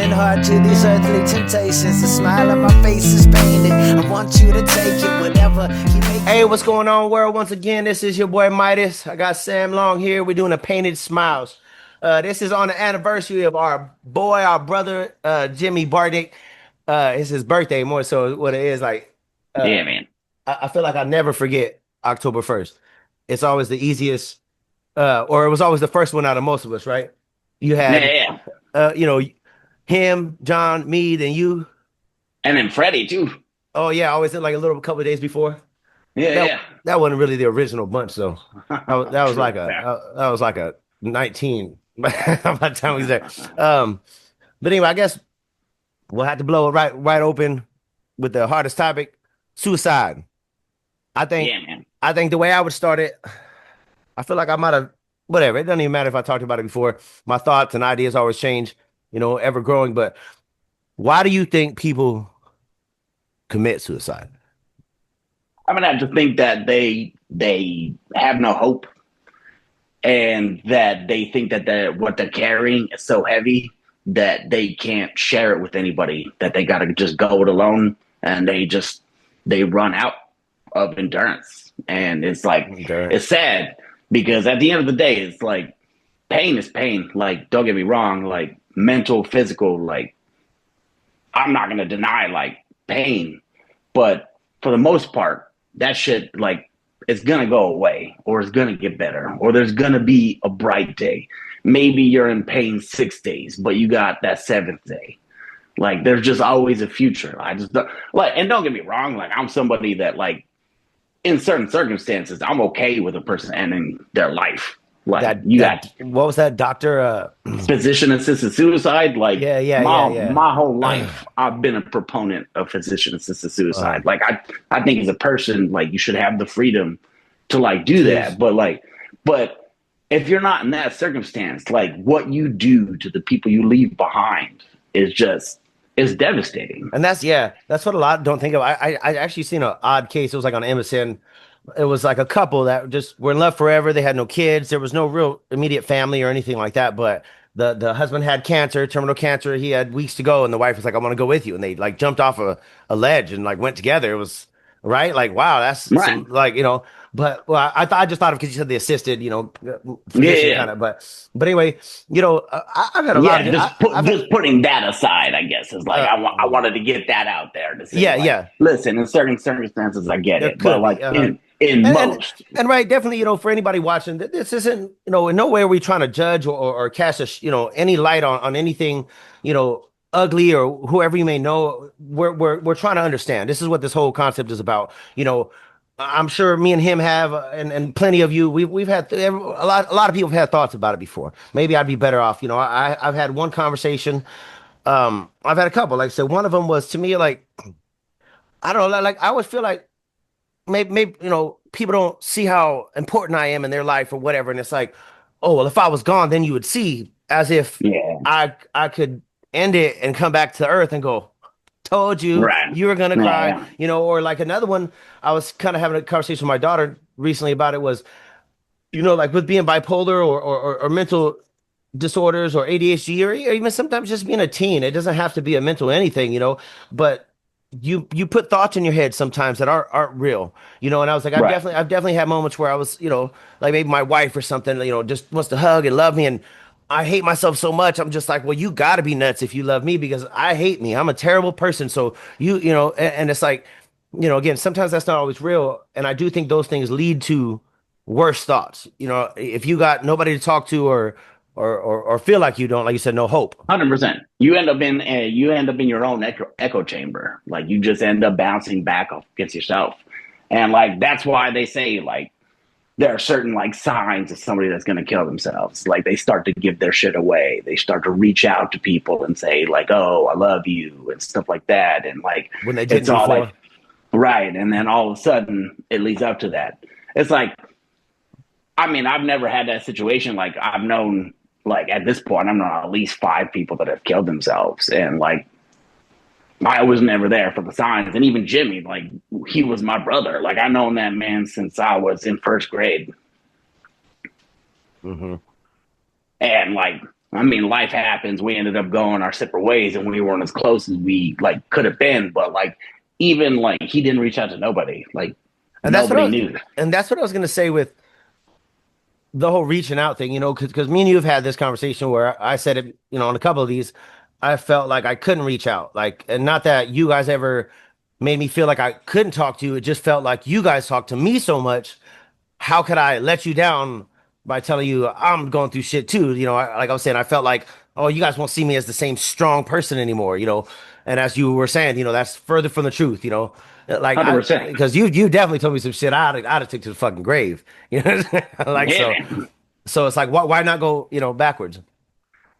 falling hard to these earthly temptations. The smile on my face is painted. I want you to take it, whatever he makes. Hey, what's going on, world? Once again, this is your boy Midas. I got Sam Long here. We're doing a Painted Smiles. This is on the anniversary of our boy, our brother, Jimmy Bardick. It's his birthday more so what it is. Like, Yeah, man. I feel like I never forget October 1st. It's always the easiest, or it was always the first one out of most of us, right? You Yeah, had, yeah. you know, him, John, Mead, and you. And then Freddie too. Oh yeah, always like a little couple of days before. Yeah, That yeah. that wasn't really the original bunch, though. That was True. like a Yeah. that was like a 19 by the time we was there. But anyway, I guess we'll have to blow it right open with the hardest topic, suicide. I think Yeah, man. I think the way I would start it, I feel like I might have whatever. It doesn't even matter if I talked about it before. My thoughts and ideas always change, ever growing. But why do you think people commit suicide? I mean, I just think that they have no hope, and that they think that what they're carrying is so heavy that they can't share it with anybody. That they got to just go it alone, and they run out of endurance. And it's like Endurance. it's sad because at the end of the day, it's like pain is pain. Like, don't get me wrong, like mental, physical, like I'm not gonna deny like pain, but for the most part, that shit like it's gonna go away, or it's gonna get better, or there's gonna be a bright day. Maybe you're in pain 6 days, but you got that seventh day. Like there's just always a future. I just don't, like, and don't get me wrong, like I'm somebody that like in certain circumstances, I'm okay with a person ending their life. Like That you got that what was that, Doctor? physician assisted suicide. Like Yeah. my whole life I've been a proponent of physician assisted suicide. Um, Like I think as a person, like you should have the freedom to like do Jeez. that. But if you're not in that circumstance, like what you do to the people you leave behind is just is devastating. And that's what a lot don't think of. I actually seen an odd case. It was like on MSN. It was like a couple that just were in love forever. They had no kids. There was no real immediate family or anything like that. But the husband had cancer, terminal cancer. He had weeks to go, and the wife was like, "I want to go with you." And they like jumped off a ledge and like went together. It was right. Like wow, that's Right. some like But well, I just thought of because you said the assisted, Yeah, physician yeah. kind of. But anyway, I've had a lot Yeah, of I've had just putting that aside, I guess, is like uh, I wanted to get that out there to say yeah like, yeah. listen, in certain circumstances, I get There it, but could like be. Uh-huh. in And, and most, and right, definitely, for anybody watching, this isn't, in no way are we trying to judge or cast any light on anything, ugly or whoever you may know. We're trying to understand. This is what this whole concept is about. I'm sure me and him have, and plenty of you, we've had a lot of people have had thoughts about it before. Maybe I'd be better off. I've had one conversation. I've had a couple. Like I said, one of them was to me like I don't know, like I always feel like maybe people don't see how important I am in their life or whatever, and it's like, oh well, if I was gone, then you would see, as if yeah, I could end it and come back to Earth and go, told you right, you were gonna yeah, cry, yeah, or like another one. I was kind of having a conversation with my daughter recently about it was, like with being bipolar or mental disorders or ADHD or even sometimes just being a teen. It doesn't have to be a mental anything, but you put thoughts in your head sometimes that aren't real, and I was like, right, I've definitely had moments where I was, like maybe my wife or something, just wants to hug and love me, and I hate myself so much. I'm just like, well, you got to be nuts if you love me because I hate me. I'm a terrible person. So and it's like, again, sometimes that's not always real, and I do think those things lead to worse thoughts. If you got nobody to talk to or feel like you don't, like you said, no hope. 100%. You end up in your own echo chamber. Like you just end up bouncing back off against yourself, and like that's why they say like there are certain like signs of somebody that's going to kill themselves. Like they start to give their shit away. They start to reach out to people and say like, "Oh, I love you" and stuff like that. And like When they it's didn't all before. like right. And then all of a sudden it leads up to that. It's like I mean, I've never had that situation. Like I've known like at this point, I've known at least five people that have killed themselves, and like I was never there for the signs. And even Jimmy, like he was my brother. Like I known that man since I was in first grade. Hmm. And like I mean, life happens. We ended up going our separate ways, and we weren't as close as we like could have been. But like, even like he didn't reach out to nobody. Like And that's what nobody knew. I was gonna say with the whole reaching out thing, because me and you have had this conversation where I said it, on a couple of these, I felt like I couldn't reach out, like, and not that you guys ever made me feel like I couldn't talk to you. It just felt like you guys talked to me so much. How could I let you down by telling you I'm going through shit too? Like I was saying, I felt like, oh, you guys won't see me as the same strong person anymore, And as you were saying, that's further from the truth, Like 100%. because you definitely told me some shit I'd have took to the fucking grave, Like Yeah, so. man. So it's like, why not go, backwards?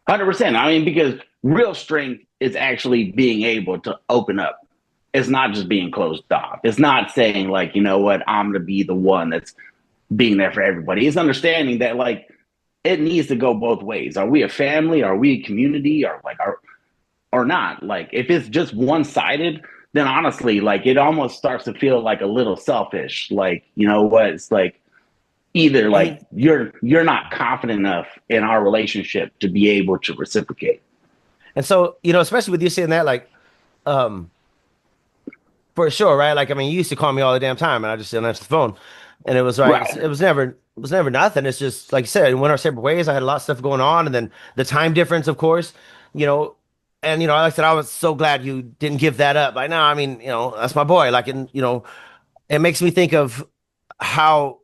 100%. I mean, because real strength is actually being able to open up. It's not just being closed off. It's not saying like, you know what, I'm gonna be the one that's being there for everybody. It's understanding that like it needs to go both ways. Are we a family? Are we a community? Or not? Like if it's just one sided, then honestly, like it almost starts to feel like a little selfish. Like, you know what? It's like either I like mean, you're not confident enough in our relationship to be able to reciprocate. and so, especially with you saying that, like, um, for sure, right? Like, I mean, you used to call me all the damn time, and I just didn't answer the phone, and it was right. Right. It was never nothing. It's just like you said, we went our separate ways. I had a lot of stuff going on, and then the time difference, of course, you know, and like I said, I was so glad you didn't give that up. Like, no, I mean, that's my boy. Like, and it makes me think of how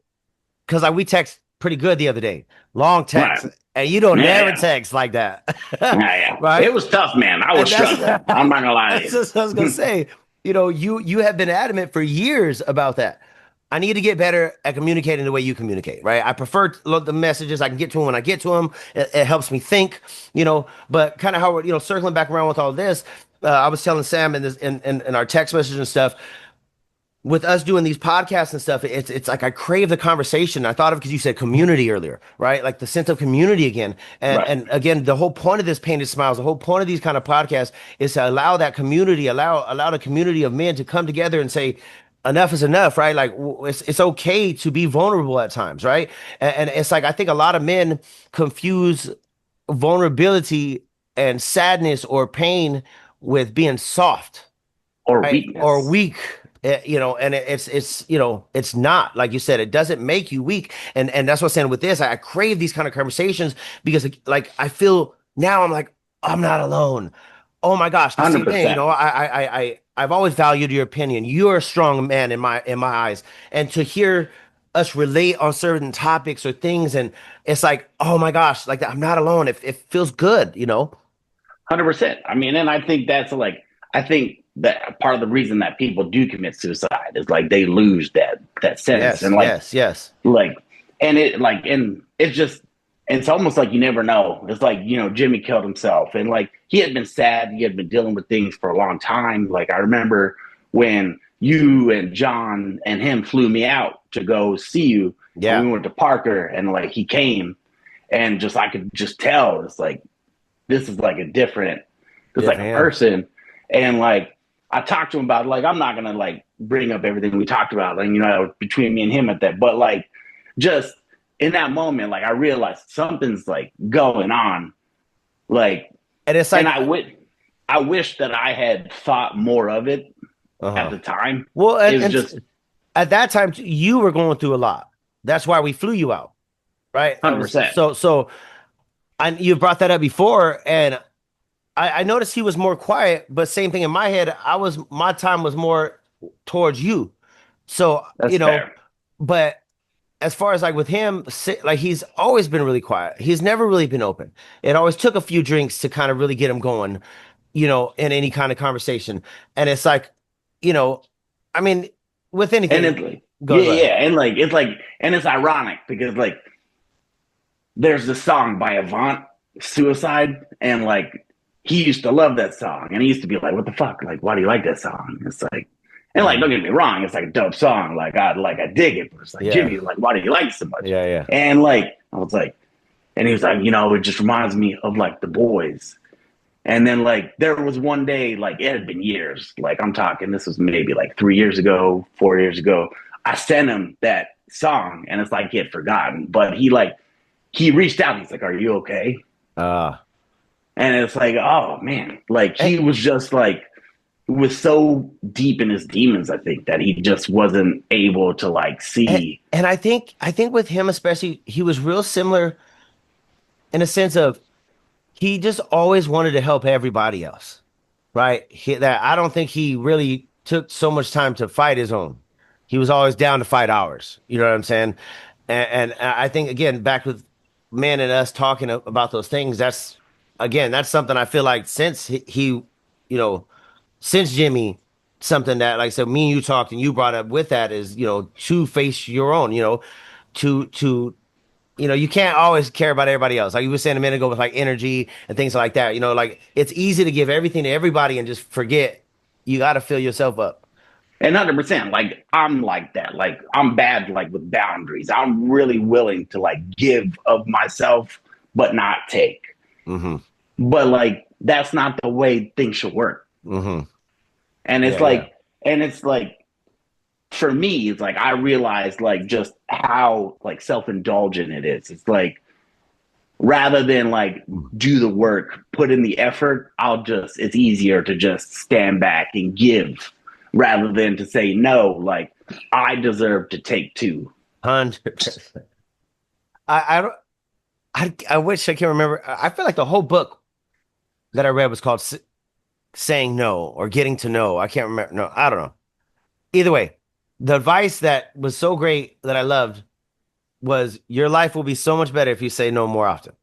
because we text pretty good the other day, long text, Right. and you don't Yeah, never yeah. text like that, Yeah, yeah. right? It was tough, man. I And was struggling. I'm not gonna lie to that's just what I was gonna you. say. You have been adamant for years about that. I need to get better at communicating the way you communicate, right? I prefer the messages. I can get to them when I get to them. It helps me think, But kind of how circling back around with all this, I was telling Sam in this in our text message and stuff with us doing these podcasts and stuff, it's like I crave the conversation. I thought of because you said community earlier, right? Like the sense of community again. And Right. and again, the whole point of this Painted Smiles, the whole point of these kind of podcasts is to allow that community, allow the community of men to come together and say, enough is enough, right? Like it's okay to be vulnerable at times, right? And it's like I think a lot of men confuse vulnerability and sadness or pain with being soft, Or right? Or weakness. weak. And it's it's not like you said. It doesn't make you weak, and that's what I'm saying with this. I crave these kind of conversations because like I feel now I'm like I'm not alone. Oh my gosh, the same thing. 100%. I've always valued your opinion. You're a strong man in my eyes, and to hear us relate on certain topics or things, and it's like oh my gosh, like I'm not alone. It feels good. 100%. I mean, and I think that's like, I think that part of the reason that people do commit suicide is like they lose that sense. Yes, And yes, yes. like, and it's just, it's almost like you never know. It's like, Jimmy killed himself and like he had been sad. He had been dealing with things for a long time. Like I remember when you and John and him flew me out to go see you and Yeah, we went to Parker and like he came and just, I could just tell it's like, this is like a different, it's like a different. person. And like, I talked to him about like, I'm not going to like bring up everything we talked about, like, between me and him at that, but like, just in that moment, like I realized something's like going on. Like, And it's and like, I wish that I had thought more of it at uh-huh. the time. Well, It and, was and just at that time you were going through a lot. That's why we flew you out, right? That was 100%. so. I you brought that up before, and I noticed he was more quiet. But same thing in my head. My time was more towards you. So That's fair. but as far as like with him, like he's always been really quiet. He's never really been open. It always took a few drinks to kind of really get him going, in any kind of conversation. And it's like, you know, I mean, with And anything, it's like, go yeah, go ahead. yeah. And like, it's like, and it's ironic because like, there's this song by Avant, Suicide, and like he used to love that song, and he used to be like, "What the fuck? Like, why do you like that song?" It's like, and like, don't Mhm. get me wrong, it's like a dope song. I dig it, but it's like Yeah, Jimmy, like, why do you like it so much? yeah, yeah. And like, I was like, and he was like, it just reminds me of like the boys. And then like there was one day, like it had been years, like I'm talking, this was maybe like 3 years ago, 4 years ago. I sent him that song, and it's like he had forgotten, but he reached out. He's like, "Are you okay?" Uh, And it's like, oh man, like and, he was just like was so deep in his demons, I think, that he just wasn't able to like and see. and I think with him especially, he was real similar in a sense of he just always wanted to help everybody else, right? That I don't think he really took so much time to fight his own. He was always down to fight ours. You know what I'm saying? And I think again, back with man and us talking about those things. That's again, that's something I feel like since he you know, since Jimmy, something that like I said, me and you talked and you brought up with that is to face your own. To you can't always care about everybody else. Like you were saying a minute ago with like energy and things like that. Like it's easy to give everything to everybody and just forget. You got to fill yourself up. And 100%, like I'm like that. Like I'm bad like with boundaries. I'm really willing to like give of myself, but not take. Mm-hmm. But like that's not the way things should work. Mm-hmm. And it's Yeah, yeah. like, and it's like for me, it's like I realized like just how like self-indulgent it is. It's like rather than like do the work, put in the effort, it's easier to just stand back and give rather than to say no, like I deserve to take two. 100%. I don't. I wish I can remember. I feel like the whole book that I read was called "Saying No" or "Getting to Know." I can't remember. No, I don't know. Either way, the advice that was so great that I loved was your life will be so much better if you say no more often,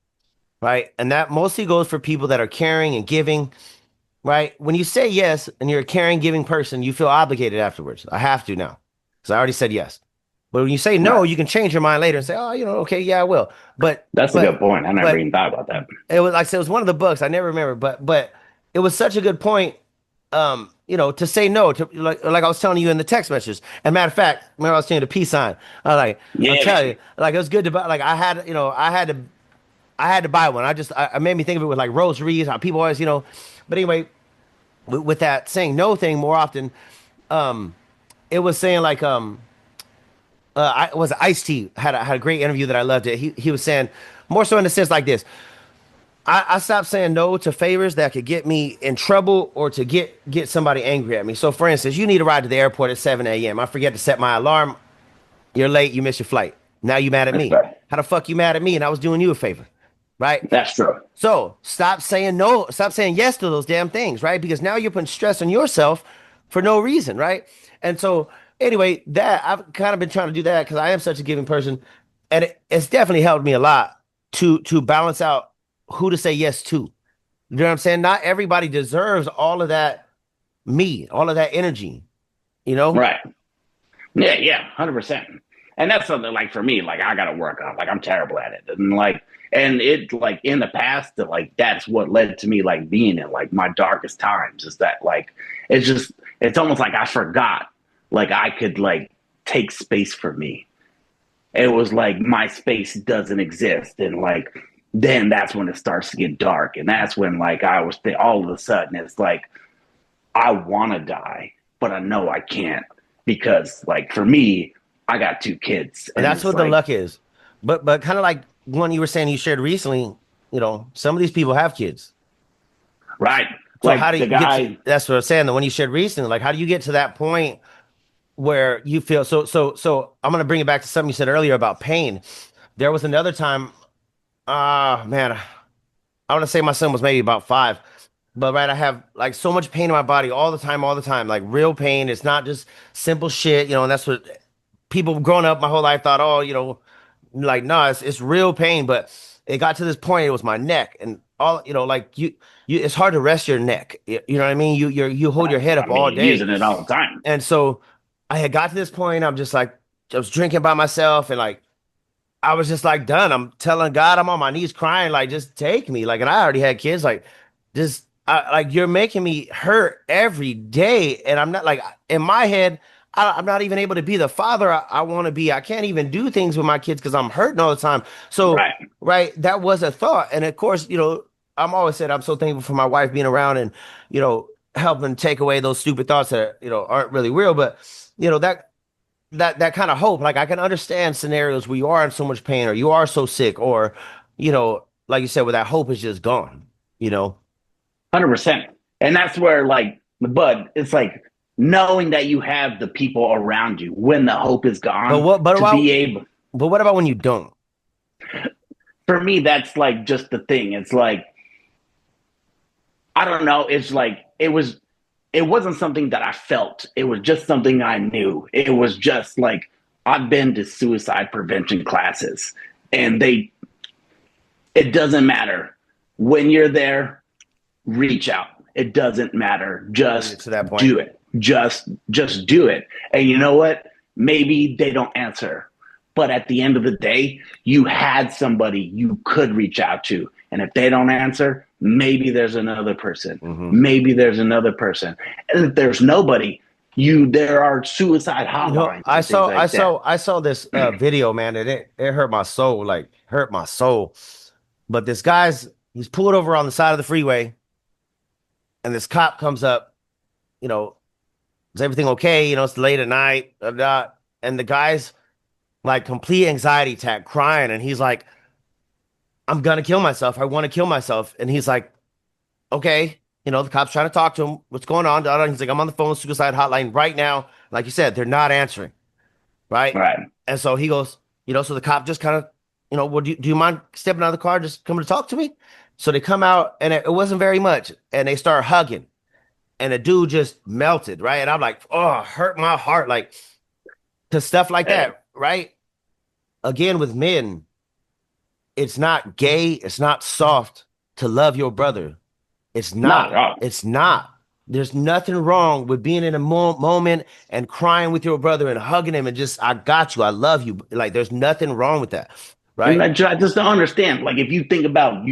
right? And that mostly goes for people that are caring and giving, right? When you say yes and you're a caring, giving person, you feel obligated afterwards. I have to now because I already said yes. But when you say no, Right. you can change your mind later and say, oh, okay, yeah, I will. But That's a good but point. I never but even thought about that. it was like I said, it was one of the books. I never remember, but it was such a good point. To say no to like I was telling you in the text messages. And matter of fact, remember I was saying the peace sign. I'm Yeah, telling man. you, like it was good to buy. Like I had to buy one. I made me think of it with like rosaries. How people always. But anyway, with that saying no thing more often, it was saying like I was Ice T had a great interview that I loved it. He was saying more so in the sense like this. I stopped saying no to favors that could get me in trouble or to get somebody angry at me. So, for instance, you need to ride to the airport at 7 a.m. I forget to set my alarm. You're late. You miss your flight. Now you mad at That's me. fair. How the fuck you mad at me? And I was doing you a favor, right? That's true. So stop saying no. Stop saying yes to those damn things, right? Because now you're putting stress on yourself for no reason, right? And so anyway, that I've kind of been trying to do that because I am such a giving person, and it's definitely helped me a lot to balance out who to say yes to. You know what I'm saying? Not everybody deserves all of that all of that energy, you know? Right. Yeah, yeah, 100%. And that's something like for me, like I got to work on. Like I'm terrible at it, and it like in the past, that like that's what led to me like being in like my darkest times. Is that like it's almost like I forgot like I could like take space for me. It was like my space doesn't exist, and like then that's when it starts to get dark, and that's when like all of a sudden it's like I want to die, but I know I can't because, like, for me, I got two kids, And and that's it's what the like, luck is. But kind of like one you were saying you shared recently, some of these people have kids. right, So how like do the you get to, guy, that's what I'm saying, the one you shared recently, like how do you get to that point where you feel so I'm gonna bring it back to something you said earlier about pain. There was another time, man, I want to say my son was maybe about 5, but right, I have like so much pain in my body all the time, like real pain. It's not just simple shit, and that's what people growing up my whole life thought, oh, like no, it's real pain. But it got to this point, it was my neck and all, like it's hard to rest your neck. You know what I mean? You hold your head I up all mean, day. using it all the time, And so I had got to this point, I'm just like, I was drinking by myself and like, I was just like done. I'm telling God, I'm on my knees crying, like, just take me. Like, and I already had kids, like, like, you're making me hurt every day. And I'm not like, in my head, I'm not even able to be the father I want to be. I can't even do things with my kids because I'm hurting all the time. So, right? right, that was a thought. And of course, I'm always said I'm so thankful for my wife being around and, helping take away those stupid thoughts that, aren't really real. But, that kind of hope. Like I can understand scenarios where you are in so much pain or you are so sick or, you know, like you said, where that hope is just gone, you know? 100%. And that's where, like, but it's like knowing that you have the people around you when the hope is But gone what, but to be about, able, but what about when you don't? for me, that's like just the thing. It's like, I don't know. It's like, it wasn't something that I felt. It was just something I knew. It was just like, I've been to suicide prevention classes and it doesn't matter when you're there, reach out. It doesn't matter. Just To that point. do it. Just do it. And you know what? Maybe they don't answer. But at the end of the day, you had somebody you could reach out to. And if they don't answer, maybe there's another person. Mm-hmm. Maybe there's another person. And if there's nobody, there are suicide hotlines. You know, Like I saw this video, man, and it hurt my soul, like hurt my soul. But this he's pulled over on the side of the freeway, and this cop comes up, you know, is everything okay? You know, it's late at night, and the guy's like complete anxiety attack, crying, and he's like, I'm gonna kill myself. I want to kill myself. And he's like, okay, you know, the cop's trying to talk to him. What's going on? He's like, I'm on the phone, suicide hotline right now. Like you said, they're not answering, right? right. And so he goes, you know, so the cop just kind of, you know, well, do you mind stepping out of the car, just coming to talk to me? So they come out, and it wasn't very much, and they start hugging, and the dude just melted, right? And I'm like, oh, hurt my heart, like, to stuff like that, right? Again, with men, it's not gay, it's not soft to love your brother. It's not. It's not. There's nothing wrong with being in a moment and crying with your brother and hugging him and just, I got you, I love you. Like, there's nothing wrong with that, right? And I just don't understand. Like, if you think about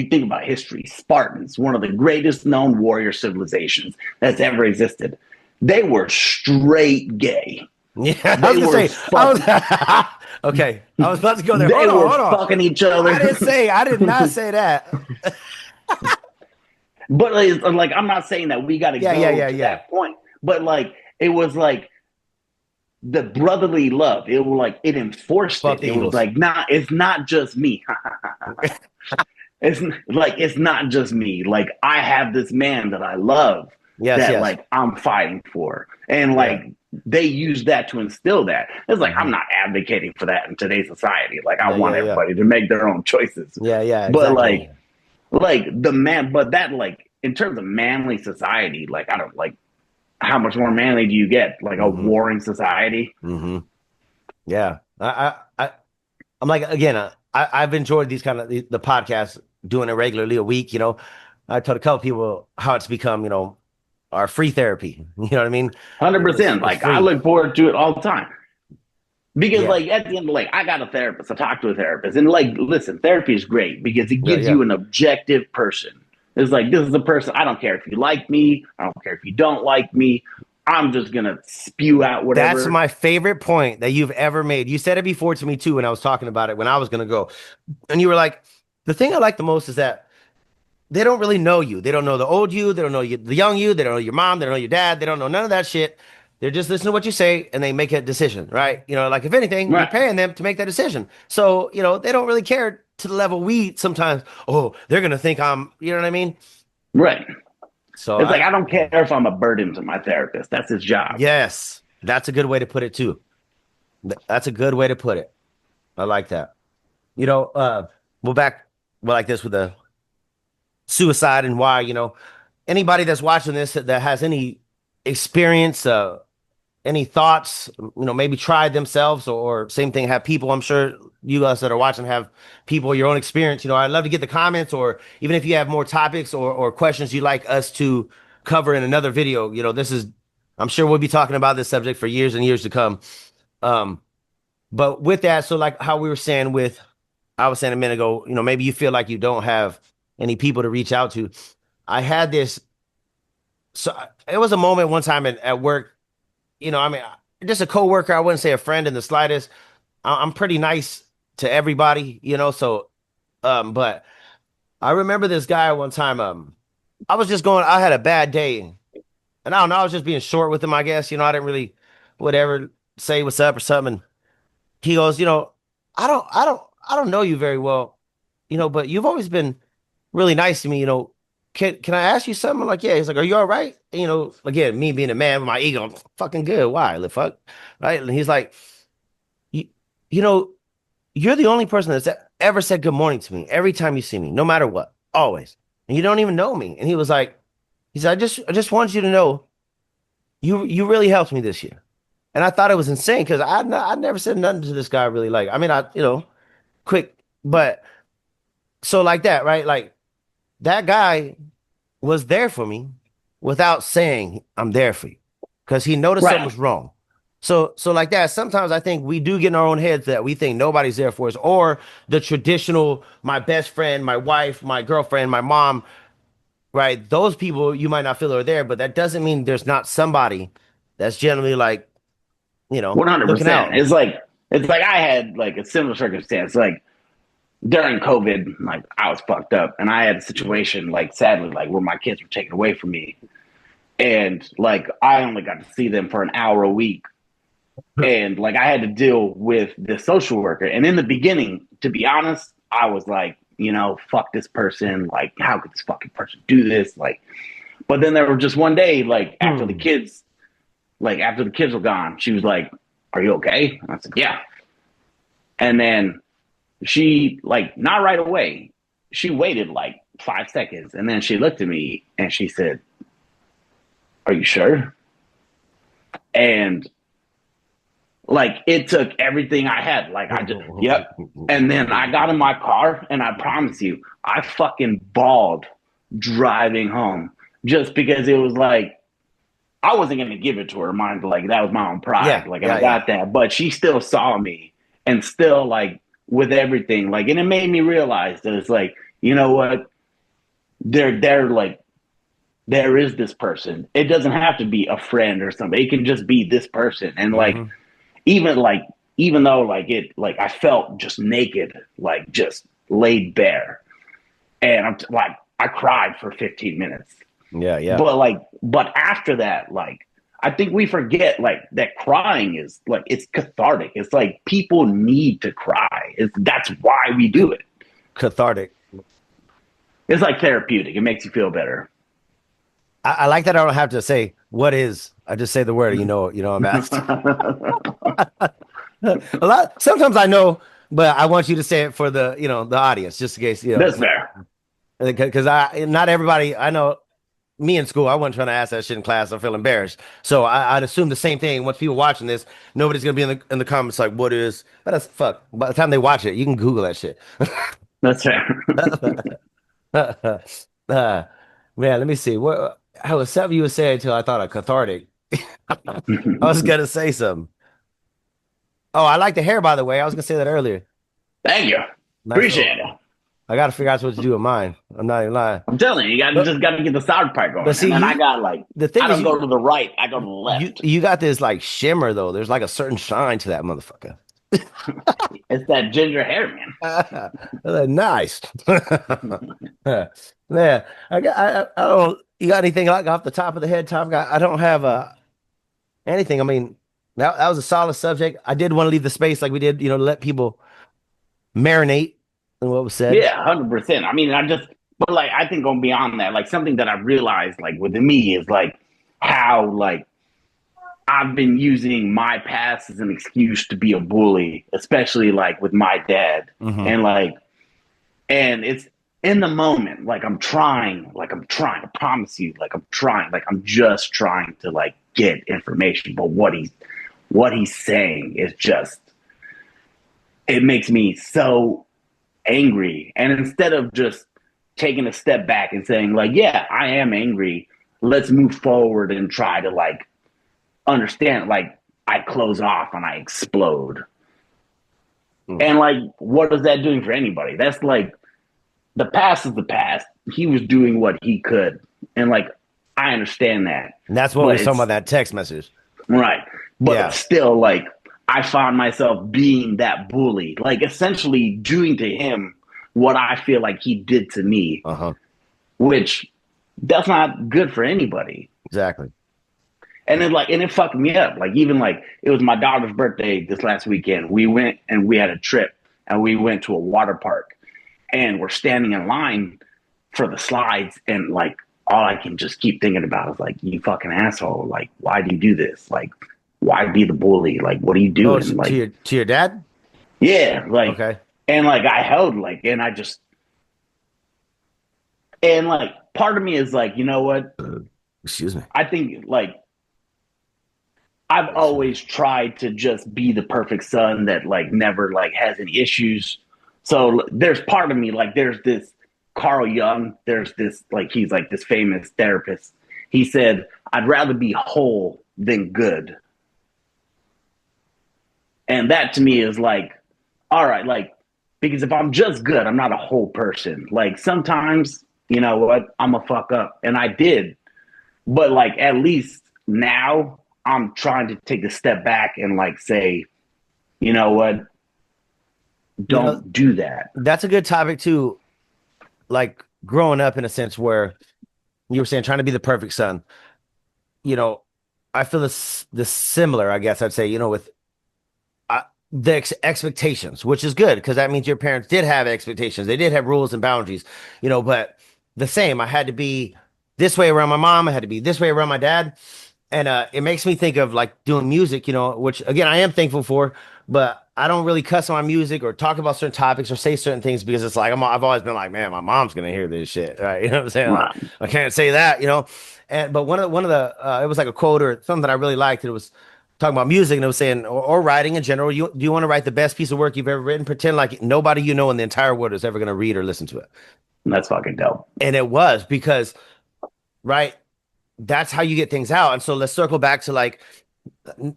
history, Spartans, one of the greatest known warrior civilizations that's ever existed, they were straight gay. Yeah, I was gonna say. Okay, I was about to go there. They hold were on. fucking each other. I did not say that. But like, I'm not saying that we got to go to that point. But like, it was like the brotherly love. It was like it enforced it. It was like, it's not just me. It's not just me. Like, I have this man that I love. Like, I'm fighting for, and like they use that to instill that. It's like, I'm not advocating for that in today's society. Like, I want everybody to make their own choices. But like the man, but that, like, in terms of manly society, like, I don't, like, how much more manly do you get? Like a warring society? Mm-hmm. Yeah, I'm like, again, I've enjoyed these kind of the podcasts, doing it regularly a week. You know, I told a couple people how it's become, you know, our free therapy. You know what I mean? 100%. Like, free. I look forward to it all the time. Because like, at the end, like, I got a therapist. I talked to a therapist, and like, listen, therapy is great because it gives you an objective person. It's like, this is the person. I don't care if you like me. I don't care if you don't like me. I'm just gonna spew out whatever. That's my favorite point that you've ever made. You said it before to me too when I was talking about it when I was gonna go, and you were like, the thing I like the most is that they don't really know you. They don't know the old you. They don't know you, the young you. They don't know your mom. They don't know your dad. They don't know none of that shit. They're just listening to what you say, and they make a decision, right? You know, like, if anything, you're paying them to make that decision. So, you know, they don't really care to the level we sometimes, oh, they're going to think I'm, you know what I mean? Right. So it's like, I don't care if I'm a burden to my therapist. That's his job. Yes. That's a good way to put it too. That's a good way to put it. I like that. You know, we'll like this with the suicide and why, you know, anybody that's watching this that has any experience, any thoughts, you know, maybe tried themselves or same thing, have people, I'm sure you guys that are watching have people, your own experience. You know, I'd love to get the comments, or even if you have more topics or questions you'd like us to cover in another video. You know, I'm sure we'll be talking about this subject for years and years to come. But with that, so like how we were saying I was saying a minute ago, you know, maybe you feel like you don't have any people to reach out to. I had this, so it was a moment one time at work. You know, I mean, just a coworker. I wouldn't say a friend in the slightest. I'm pretty nice to everybody, you know. So, but I remember this guy one time. I was just going. I had a bad day, and I don't know. I was just being short with him, I guess. You know, I didn't really, whatever, say what's up or something. And he goes, you know, I don't know you very well, you know, but you've always been really nice to me, can I ask you something? I'm like, yeah. He's like, are you all right? And, again, me being a man with my ego, I'm fucking good. Why? The fuck? Right? And he's like, you, you know, you're the only person that's ever said good morning to me every time you see me, no matter what, always. And you don't even know me. And he was like, he said, I just want you to know you really helped me this year. And I thought it was insane because I never said nothing to this guy really. Like, I mean, quick, but so like that, right? Like that guy was there for me without saying I'm there for you because he noticed something Right. was wrong. So like that. Sometimes I think we do get in our own heads that we think nobody's there for us, or the traditional, my best friend, my wife, my girlfriend, my mom, right? Those people you might not feel are there, but that doesn't mean there's not somebody that's generally like, looking 100%. out. It's like I had like a similar circumstance. Like during COVID, like I was fucked up, and I had a situation like sadly like where my kids were taken away from me, and like I only got to see them for an hour a week, and like I had to deal with the social worker. And in the beginning, to be honest, I was like, fuck this person. Like, how could this fucking person do this? Like, but then there was just one day, like Hmm. after the kids were gone, she was like, "Are you okay?" And I said, "Yeah." And then she like not right away. She waited like 5 seconds, and then she looked at me and she said, "Are you sure?" And like it took everything I had. Like I just, yep. And then I got in my car, and I promise you, I fucking bawled driving home just because it was like I wasn't gonna give it to her. Mind like that was my own pride. Yeah, Like, and I yeah, yeah. got that, but she still saw me, and still like with everything, like, and it made me realize that it's like, you know what? They're like there is this person. It doesn't have to be a friend or something. It can just be this person, and Hmm. even like even though like I felt just naked, like just laid bare, and I'm like I cried for 15 minutes. Yeah, yeah. But after that, like I think we forget like that crying is like it's cathartic. It's like people need to cry. That's why we do it. Cathartic. It's like therapeutic. It makes you feel better. I like that I don't have to say what is. I just say the word. I'm asked. A lot. Sometimes I know, but I want you to say it for the audience, just in case, That's fair. because I not everybody I know. Me in school, I wasn't trying to ask that shit in class. I feel embarrassed. So I'd assume the same thing. Once people watching this, nobody's gonna be in the comments like, "What is?" But that's fuck. By the time they watch it, you can Google that shit. That's fair. uh, man, let me see. What? I was something you were saying until I thought of cathartic. I was gonna say something. Oh, I like the hair, by the way. I was gonna say that earlier. Thank you. Nice Appreciate little. it. I gotta figure out what to do with mine. I'm not even lying. I'm telling you, you got But just got to get the South Park but going, see, and then I got like the thing I is don't go to the right, I go to the you left. you got this like shimmer though. There's like a certain shine to that motherfucker. It's that ginger hair, man. Nice. Man, I don't. You got anything like off the top of the head, Tom? I don't have anything. I mean, that was a solid subject. I did want to leave the space like we did, to let people marinate in what was said. Yeah, 100%. I mean, but like, I think going beyond that, like something that I realized, like within me, is like how like I've been using my past as an excuse to be a bully, especially like with my dad, Hmm. and and it's in the moment, like I'm trying. I promise you, like I'm trying, like I'm just trying to like get information, but what he's saying is just it makes me so angry. And instead of just taking a step back and saying, like, yeah, I am angry, let's move forward and try to like understand, like, I close off and I explode. And like, what is that doing for anybody? That's like the past is the past. He was doing what he could. And like, I understand that. And that's what we But was talking about it's that text message. right. But Yeah. still, like, I found myself being that bully, like essentially doing to him what I feel like he did to me, Uh-huh. which that's not good for anybody. Exactly. And it fucked me up. Like even like it was my daughter's birthday this last weekend. We went and we had a trip and we went to a water park and we're standing in line for the slides, and like all I can just keep thinking about is like, you fucking asshole. Like, why do you do this? Like, why be the bully? Like, what are you Oh, doing? to Like, your dad? yeah, like, Okay. and like I held like, and I just, and like part of me is like, you know what? Excuse me. I think like I've always tried to just be the perfect son that like never like has any issues. So there's part of me like there's this Carl Jung, there's this like he's like this famous therapist. He said, "I'd rather be whole than good." And that to me is like, all right, like because if I'm just good, I'm not a whole person. Like sometimes, you know what, I'm a fuck up, and I did. But like at least now I'm trying to take a step back and like say, you know what, You know, don't do that. that's a good topic too. Like growing up in a sense where you were saying trying to be the perfect son. You know, I feel this similar, I guess I'd say, with uh, the expectations, which is good because that means your parents did have expectations. They did have rules and boundaries, but the same. I had to be this way around my mom. I had to be this way around my dad. And it makes me think of like doing music, which again, I am thankful for, but I don't really cuss on my music or talk about certain topics or say certain things because it's like, I've always been like, man, my mom's going to hear this shit. Right. You know what I'm saying? Like, Right. I can't say that. But one of the, it was like a quote or something that I really liked. It was talking about music and it was saying, or writing in general, do you want to write the best piece of work you've ever written? Pretend like nobody in the entire world is ever going to read or listen to it. That's fucking dope. And it was because, right, that's how you get things out. And so let's circle back to like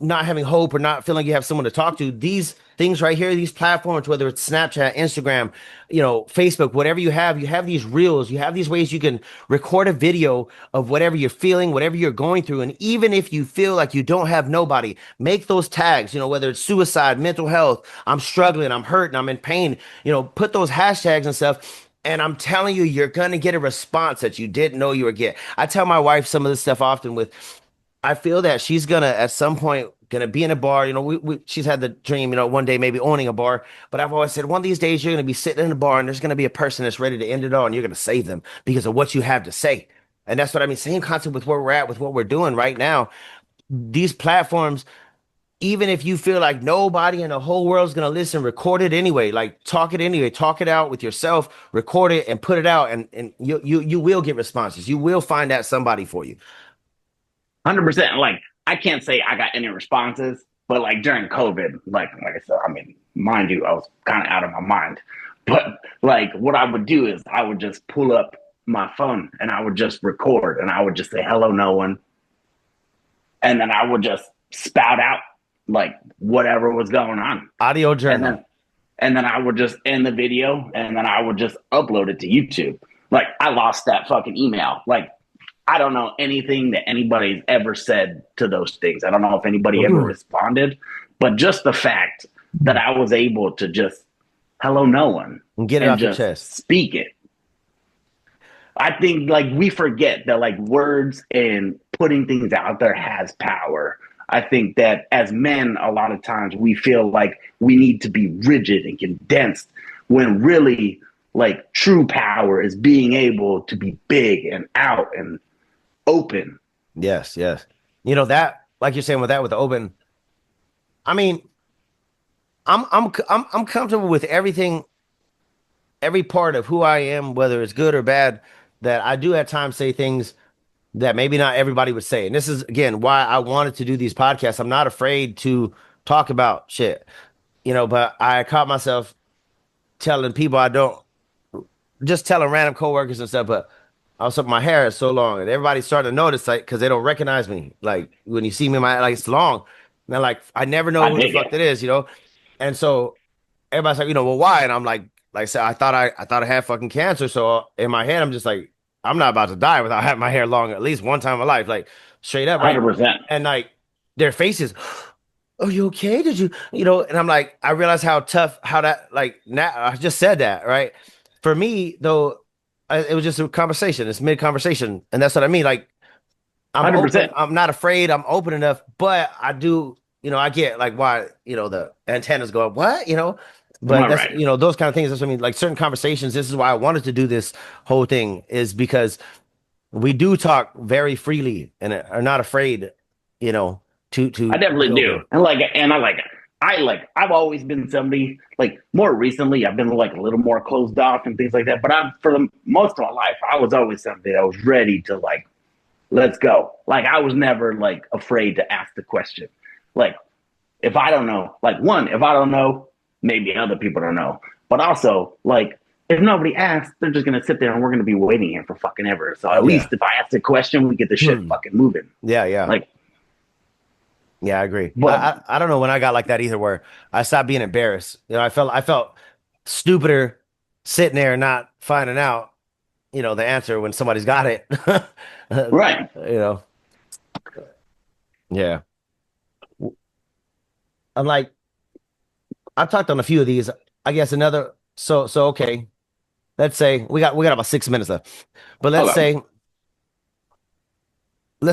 not having hope or not feeling like you have someone to talk to. These things right here, these platforms, whether it's Snapchat, Instagram, Facebook, whatever you have these reels, you have these ways you can record a video of whatever you're feeling, whatever you're going through. And even if you feel like you don't have nobody, make those tags, whether it's suicide, mental health, I'm struggling, I'm hurting, I'm in pain, put those hashtags and stuff. And I'm telling you, you're gonna get a response that you didn't know you were getting. I tell my wife some of this stuff often with I feel that she's gonna at some point gonna be in a bar. She's had the dream, one day maybe owning a bar. But I've always said one of these days you're gonna be sitting in a bar and there's gonna be a person that's ready to end it all, and you're gonna save them because of what you have to say. And that's what I mean. Same concept with where we're at, with what we're doing right now. These platforms, even if you feel like nobody in the whole world is gonna listen, record it anyway. Like talk it anyway, talk it out with yourself, record it and put it out, and you will get responses. You will find that somebody for you. 100%. Like I can't say I got any responses, but like during COVID, like I said, I mean, mind you, I was kind of out of my mind. But like what I would do is I would just pull up my phone and I would just record and I would just say hello no one, and then I would just spout out like whatever was going on, Audio and journal. then I would just end the video and then I would just upload it to YouTube. Like I lost that fucking email. Like I don't know anything that anybody's ever said to those things. I don't know if anybody ever responded, but just the fact that I was able to just hello no one And get it and off your just chest. speak it. I think like we forget that like words and putting things out there has power. I think that as men, a lot of times we feel like we need to be rigid and condensed when really like true power is being able to be big and out and open. Yes, yes. That, like you're saying with that, with the open. I mean, I'm comfortable with everything, every part of who I am, whether it's good or bad. That I do at times say things that maybe not everybody would say, and this is again why I wanted to do these podcasts. I'm not afraid to talk about shit, But I caught myself telling people I don't just telling random coworkers and stuff, but also my hair is so long and everybody's starting to notice like because they don't recognize me. Like when you see me, my like it's long. And they're like, I never know I who the dig fuck it. that is. And so everybody's like, well, why? And I'm like I said, I thought I had fucking cancer. So in my head, I'm just like, I'm not about to die without having my hair long at least one time in my life, like straight up, right? 100%. And like their faces, are you okay? Did you? And I'm like, I realize how tough, how that, like, now I just said that, right? For me, though, it was just a conversation. It's mid conversation. And that's what I mean. Like, I'm open. 100%. I'm not afraid. I'm open enough, but I do, I get like why, the antennas go up. What? Am But I that's, right? those kind of things. That's what I mean. Like certain conversations. This is why I wanted to do this whole thing, is because we do talk very freely and are not afraid, you know, I to be definitely do. open. I've always been somebody like more recently I've been like a little more closed off and things like that. But I'm for the most of my life, I was always somebody that was ready to like, let's go. Like I was never like afraid to ask the question. Like if I don't know, like one, if I don't know, maybe other people don't know. But also, like, if nobody asks, they're just gonna sit there and we're gonna be waiting here for fucking ever. So at Yeah. least if I ask the question, we get the shit fucking moving. Yeah. Yeah. Like, Yeah. I agree. but I don't know when I got like that either, where I stopped being embarrassed. I felt stupider sitting there not finding out, the answer when somebody's got it. right. Yeah. I'm like, I've talked on a few of these. I guess another. So okay. Let's say we got about 6 minutes left, but let's Okay.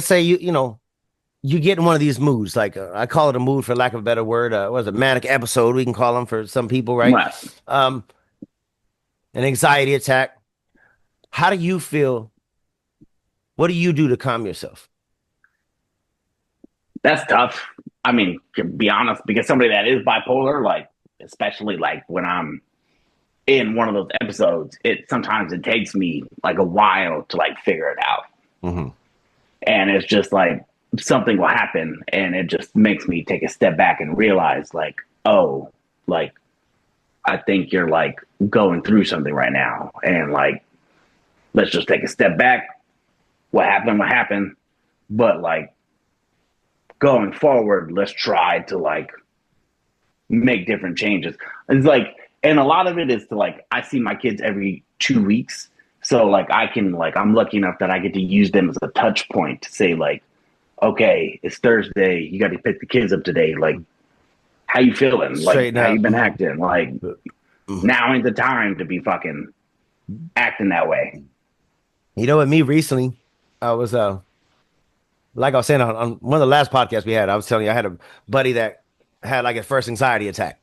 say you get in one of these moods, like I call it a mood for lack of a better word. What is it, manic episode? We can call them for some people, right? Right. Um, an anxiety attack. How do you feel? What do you do to calm yourself? That's tough. I mean, to be honest, because somebody that is bipolar, like, especially like when I'm in one of those episodes, it takes me like a while to like figure it out. Hmm. And it's just like something will happen and it just makes me take a step back and realize like, oh, like I think you're like going through something right now, and like let's just take a step back. What happened, but like going forward, let's try to like make different changes. It's like, and a lot of it is to like, I see my kids every 2 weeks. So like I can like, I'm lucky enough that I get to use them as a touch point to say like, okay, it's Thursday. You got to pick the kids up today. Like, how you feeling? Like, Straighten how you up. been acting? Like, Mhm. now ain't the time to be fucking acting that way. With me recently, I was like I was saying on one of the last podcasts we had, I was telling you I had a buddy that had like a first anxiety attack.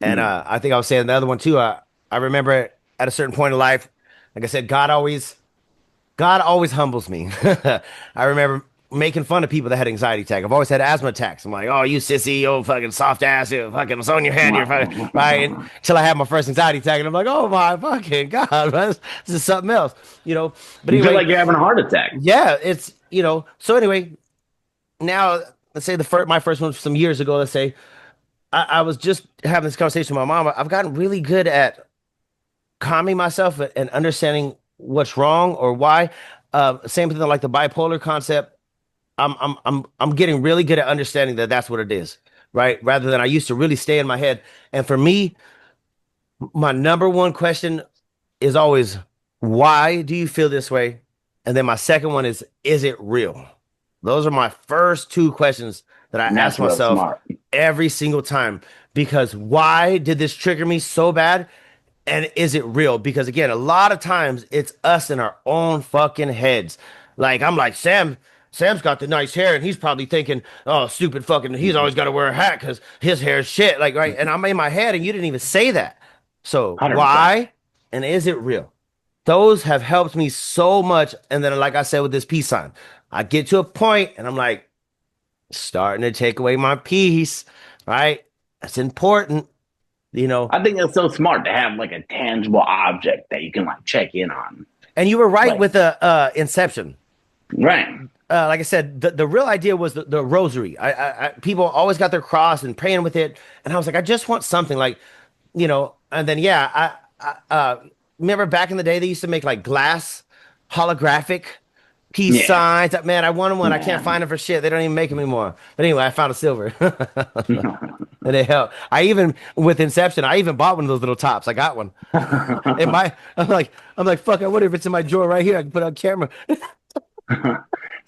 And Mm. I think I was saying the other one too. I remember at a certain point in life, like I said, God always humbles me. I remember making fun of people that had anxiety attack. I've always had asthma attacks. I'm like, oh, you sissy, you fucking soft ass, you fucking it's on your head, you're fucking right. Until I had my first anxiety attack, and I'm like, oh my fucking God, man, this is something else, But You feel anyway, like you're having a heart attack. yeah, So anyway, now let's say my first one was some years ago. Let's say I was just having this conversation with my mom. I've gotten really good at calming myself and understanding what's wrong or why. Same thing like the bipolar concept. I'm getting really good at understanding that that's what it is, right? Rather than I used to really stay in my head. And for me, my number one question is always, why do you feel this way? And then my second one is it real? Those are my first two questions that I And ask that's real myself smart. every single time. Because why did this trigger me so bad? And is it real? Because again, a lot of times it's us in our own fucking heads. Like I'm like, Sam's got the nice hair, and he's probably thinking, oh, stupid fucking, he's always got to wear a hat because his hair is shit. Like, right. And I'm in my head, and you didn't even say that. So 100%. why? And is it real? Those have helped me so much. And then, like I said, with this peace sign, I get to a point and I'm like, starting to take away my peace, right? That's important, you know. I think it's so smart to have like a tangible object that you can like check in on. And you were right Like, with the Inception. right. Like I said, the real idea was the rosary. People always got their cross and praying with it, and I was like, I just want something like, And then yeah, remember back in the day they used to make like glass holographic peace Yeah. signs. Man, I wanted one. I can't Man. find them for shit. They don't even make them anymore. But anyway, I found a silver, and they help. I even with Inception, I even bought one of those little tops. I got one. In my, I'm like, fuck. I wonder if it's in my drawer right here. I can put it on camera.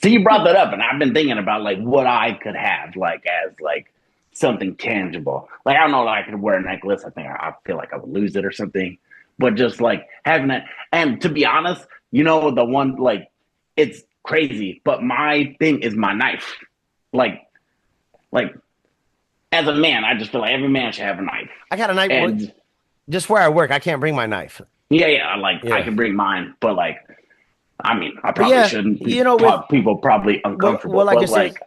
So you brought that up, and I've been thinking about like what I could have like as like something tangible. Like I don't know, like I could wear a necklace. I think I feel like I would lose it or something. But just like having it, and to be honest, the one like it's crazy, but my thing is my knife. Like as a man, I just feel like every man should have a knife. I got a knife And just where I work. I can't bring my knife. yeah, like I Yeah. can bring mine, but like, I mean, I But probably yeah, shouldn't. you know, with People probably uncomfortable, like I but said, like,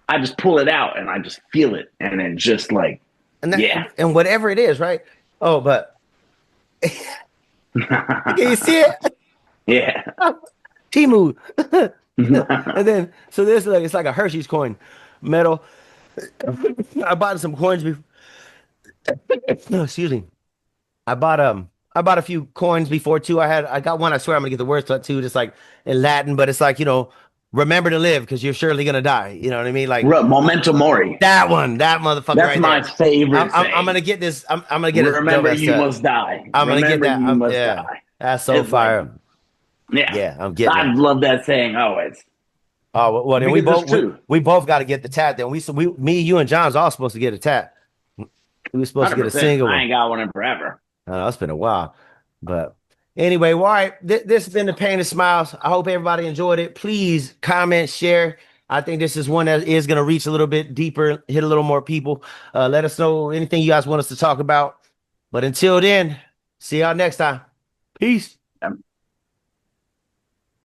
I just pull it out and I just feel it, and then just like, and that, yeah. and whatever it is, right? Oh, but can you see it? Yeah. Timu. And then so this like it's like a Hershey's coin, metal. I bought some coins before. Excuse me. I bought a few coins before too. I got one. I swear I'm gonna get the words tattooed. It's like in Latin, but it's like remember to live because you're surely gonna die. You know what I mean? Like Memento mori. that one, that motherfucker That's right my there. favorite I'm thing. gonna get this. I'm gonna get a Remember, dope-ass you must die. I'm gonna get Remember, that. you must Yeah, die. that's so It's like, fire. yeah. Yeah, I'm getting I that. love that saying always. Oh well, then Because it's true. we both got to get the tat. Then me, you, and John's all supposed to get a tat. We were supposed to get a 100%. single I one. ain't got one in forever. I know it's been a while, but anyway, well, all right. This has been the Pain and Smiles. I hope everybody enjoyed it. Please comment, share. I think this is one that is going to reach a little bit deeper, hit a little more people. Let us know anything you guys want us to talk about. But until then, see y'all next time. Peace.